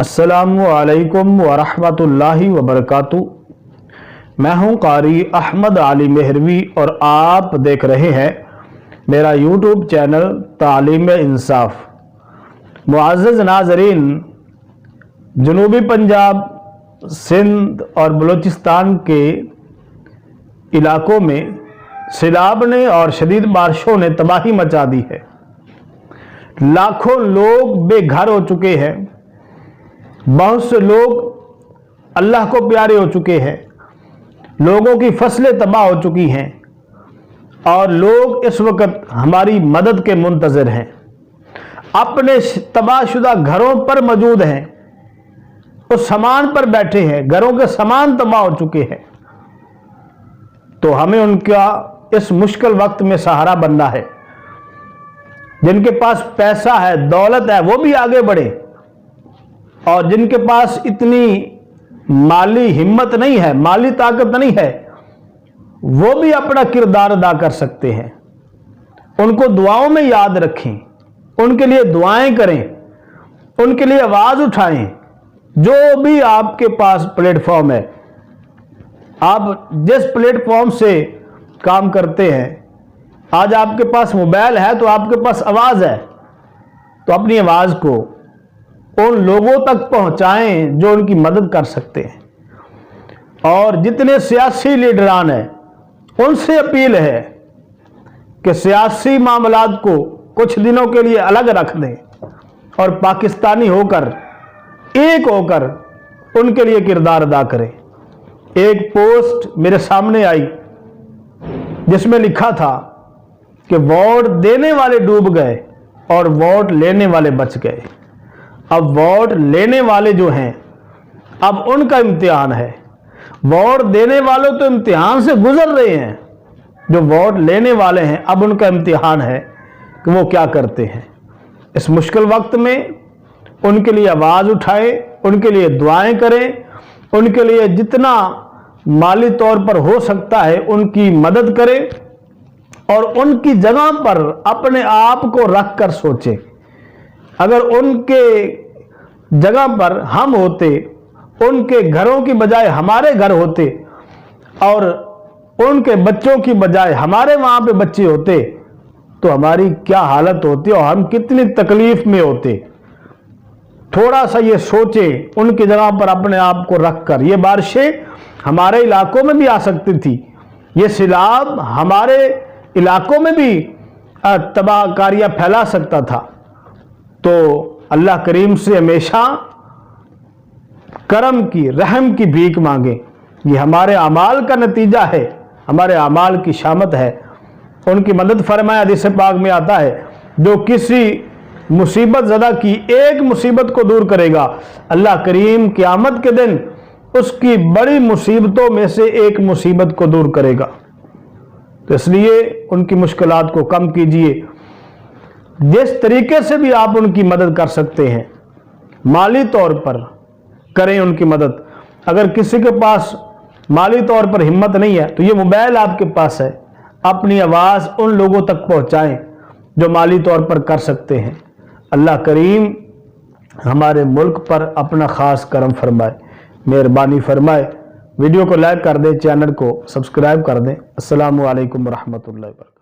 अस्सलामुअलैकुम वरहमतुल्लाहि वबरकातुहू। मैं हूं कारी अहमद अली मेहरवी और आप देख रहे हैं मेरा यूट्यूब चैनल तालीम इंसाफ। मुअज़्ज़ज़ नाज़रीन, जनूबी पंजाब, सिंध और बलूचिस्तान के इलाकों में सैलाब ने और शदीद बारिशों ने तबाही मचा दी है। लाखों लोग बेघर हो चुके हैं, बहुत से लोग अल्लाह को प्यारे हो चुके हैं, लोगों की फसलें तबाह हो चुकी हैं और लोग इस वक्त हमारी मदद के मुंतज़िर हैं। अपने तबाहशुदा घरों पर मौजूद हैं, उस सामान पर बैठे हैं, घरों के सामान तबाह हो चुके हैं। तो हमें उनका इस मुश्किल वक्त में सहारा बनना है। जिनके पास पैसा है, दौलत है, वो भी आगे बढ़े, और जिनके पास इतनी माली हिम्मत नहीं है, माली ताकत नहीं है, वो भी अपना किरदार अदा कर सकते हैं। उनको दुआओं में याद रखें, उनके लिए दुआएं करें, उनके लिए आवाज उठाएं। जो भी आपके पास प्लेटफॉर्म है, आप जिस प्लेटफॉर्म से काम करते हैं, आज आपके पास मोबाइल है तो आपके पास आवाज है, तो अपनी आवाज को उन लोगों तक पहुंचाएं जो उनकी मदद कर सकते हैं। और जितने सियासी लीडरान हैं, उनसे अपील है कि सियासी मामलात को कुछ दिनों के लिए अलग रख दें और पाकिस्तानी होकर, एक होकर उनके लिए किरदार अदा करें। एक पोस्ट मेरे सामने आई जिसमें लिखा था कि वोट देने वाले डूब गए और वोट लेने वाले बच गए। अब वोट लेने वाले जो हैं, अब उनका इम्तिहान है। वोट देने वाले तो इम्तिहान से गुजर रहे हैं, जो वोट लेने वाले हैं अब उनका इम्तिहान है कि वो क्या करते हैं। इस मुश्किल वक्त में उनके लिए आवाज़ उठाएं, उनके लिए दुआएं करें, उनके लिए जितना माली तौर पर हो सकता है उनकी मदद करें और उनकी जगह पर अपने आप को रख कर सोचें। अगर उनके जगह पर हम होते, उनके घरों की बजाय हमारे घर होते और उनके बच्चों की बजाय हमारे वहाँ पे बच्चे होते, तो हमारी क्या हालत होती और हम कितनी तकलीफ में होते। थोड़ा सा ये सोचें, उनकी जगह पर अपने आप को रख कर। ये बारिशें हमारे इलाकों में भी आ सकती थी, ये सैलाब हमारे इलाकों में भी तबाहकारियाँ फैला सकता था। तो अल्लाह करीम से हमेशा करम की, रहम की भीख मांगे। ये हमारे अमाल का नतीजा है, हमारे अमाल की शामत है। उनकी मदद फरमाए। हदीस पाक में आता है, जो किसी मुसीबत ज़दा की एक मुसीबत को दूर करेगा, अल्लाह करीम क़यामत के दिन उसकी बड़ी मुसीबतों में से एक मुसीबत को दूर करेगा। तो इसलिए उनकी मुश्किलात को कम कीजिए। जिस तरीके से भी आप उनकी मदद कर सकते हैं, माली तौर पर करें उनकी मदद। अगर किसी के पास माली तौर पर हिम्मत नहीं है, तो ये मोबाइल आपके पास है, अपनी आवाज़ उन लोगों तक पहुंचाएं जो माली तौर पर कर सकते हैं। अल्लाह करीम हमारे मुल्क पर अपना ख़ास करम फरमाए, मेहरबानी फरमाए। वीडियो को लाइक कर दें, चैनल को सब्सक्राइब कर दें। अस्सलामु अलैकुम रहमतुल्लाहि व बरकातहू।